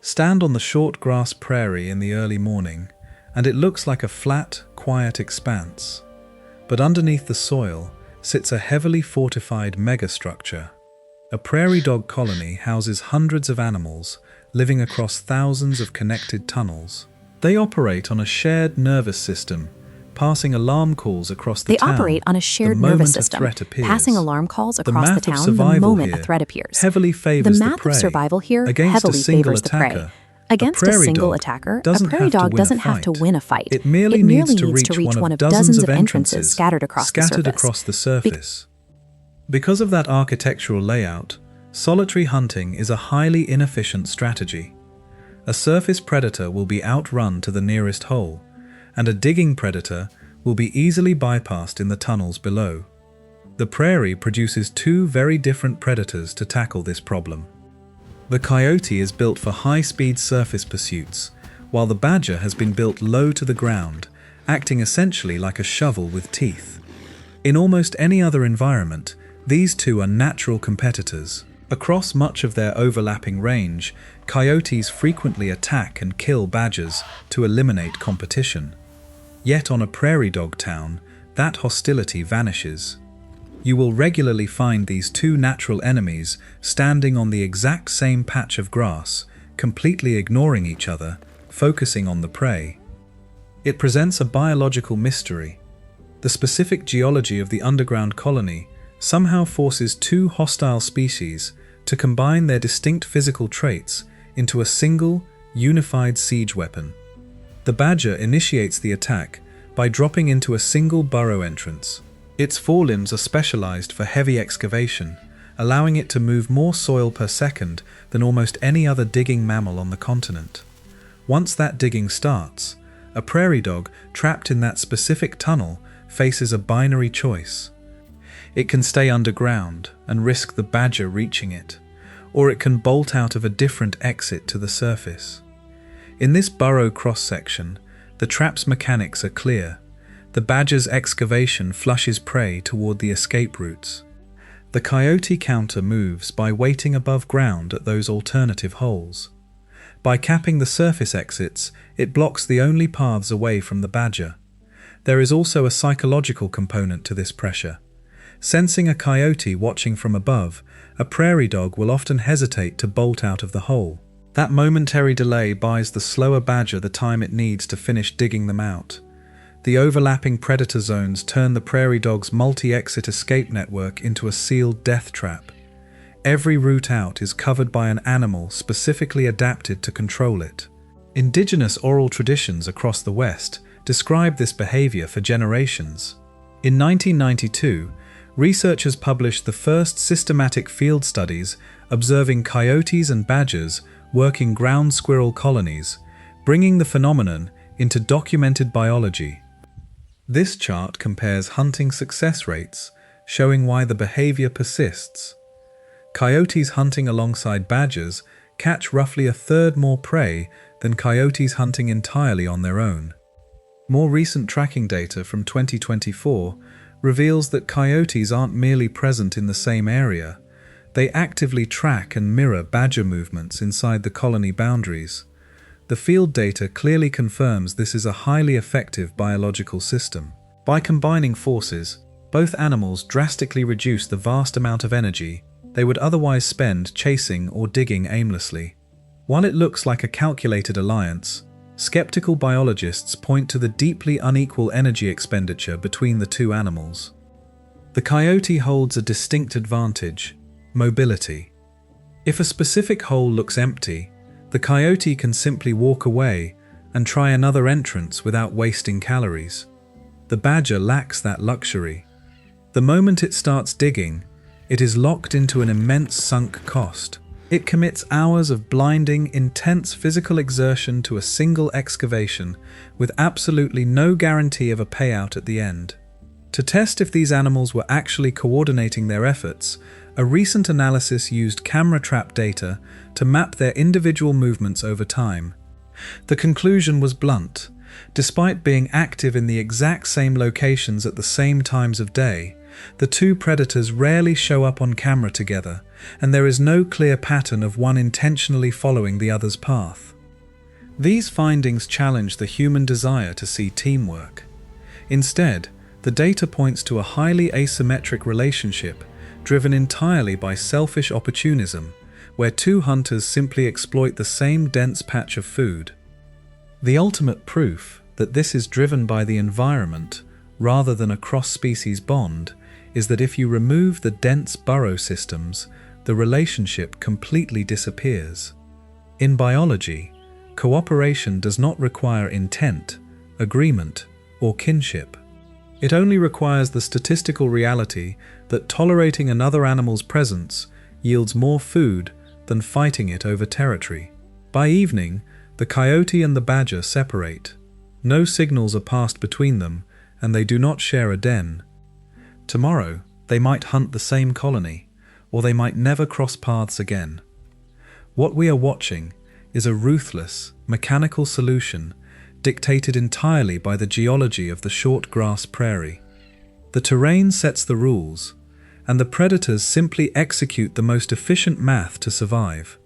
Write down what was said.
Stand on the short grass prairie in the early morning, and it looks like a flat, quiet expanse. But underneath the soil sits a heavily fortified megastructure. A prairie dog colony houses hundreds of animals living across thousands of connected tunnels. They operate on a shared nervous system, passing alarm calls across the town. They operate on a shared nervous system, passing alarm calls across the town the moment a threat appears. Heavily favors the math of survival here heavily favors the prey. Against a single attacker, a prairie dog doesn't have to win a fight. It merely needs to reach one of dozens of entrances scattered across the surface. Because of that architectural layout, solitary hunting is a highly inefficient strategy. A surface predator will be outrun to the nearest hole, and a digging predator will be easily bypassed in the tunnels below. The prairie produces two very different predators to tackle this problem. The coyote is built for high-speed surface pursuits, while the badger has been built low to the ground, acting essentially like a shovel with teeth. In almost any other environment, these two are natural competitors. Across much of their overlapping range, coyotes frequently attack and kill badgers to eliminate competition. Yet on a prairie dog town, that hostility vanishes. You will regularly find these two natural enemies standing on the exact same patch of grass, completely ignoring each other, focusing on the prey. It presents a biological mystery. The specific geology of the underground colony somehow forces two hostile species to combine their distinct physical traits into a single, unified siege weapon. The badger initiates the attack by dropping into a single burrow entrance. Its forelimbs are specialized for heavy excavation, allowing it to move more soil per second than almost any other digging mammal on the continent. Once that digging starts, a prairie dog trapped in that specific tunnel faces a binary choice. It can stay underground and risk the badger reaching it, or it can bolt out of a different exit to the surface. In this burrow cross-section, the trap's mechanics are clear. The badger's excavation flushes prey toward the escape routes. The coyote counter moves by waiting above ground at those alternative holes. By capping the surface exits, it blocks the only paths away from the badger. There is also a psychological component to this pressure. Sensing a coyote watching from above, a prairie dog will often hesitate to bolt out of the hole. That momentary delay buys the slower badger the time it needs to finish digging them out. The overlapping predator zones turn the prairie dog's multi-exit escape network into a sealed death trap. Every route out is covered by an animal specifically adapted to control it. Indigenous oral traditions across the West describe this behavior for generations. In 1992, researchers published the first systematic field studies observing coyotes and badgers working ground squirrel colonies, bringing the phenomenon into documented biology. This chart compares hunting success rates, showing why the behavior persists. Coyotes hunting alongside badgers catch roughly a third more prey than coyotes hunting entirely on their own. More recent tracking data from 2024 reveals that coyotes aren't merely present in the same area. They actively track and mirror badger movements inside the colony boundaries. The field data clearly confirms this is a highly effective biological system. By combining forces, both animals drastically reduce the vast amount of energy they would otherwise spend chasing or digging aimlessly. While it looks like a calculated alliance, skeptical biologists point to the deeply unequal energy expenditure between the two animals. The coyote holds a distinct advantage: mobility. If a specific hole looks empty, the coyote can simply walk away and try another entrance without wasting calories. The badger lacks that luxury. The moment it starts digging, it is locked into an immense sunk cost. It commits hours of blinding, intense physical exertion to a single excavation with absolutely no guarantee of a payout at the end. To test if these animals were actually coordinating their efforts, a recent analysis used camera trap data to map their individual movements over time. The conclusion was blunt. Despite being active in the exact same locations at the same times of day, The two predators rarely show up on camera together, and there is no clear pattern of one intentionally following the other's path. These findings challenge the human desire to see teamwork. Instead, the data points to a highly asymmetric relationship driven entirely by selfish opportunism, where two hunters simply exploit the same dense patch of food. The ultimate proof that this is driven by the environment rather than a cross-species bond is that if you remove the dense burrow systems, the relationship completely disappears. In biology, cooperation does not require intent, agreement, or kinship. It only requires the statistical reality that tolerating another animal's presence yields more food than fighting it over territory. By evening, the coyote and the badger separate. No signals are passed between them, and they do not share a den. Tomorrow, they might hunt the same colony, or they might never cross paths again. What we are watching is a ruthless, mechanical solution dictated entirely by the geology of the short grass prairie. The terrain sets the rules, and the predators simply execute the most efficient math to survive.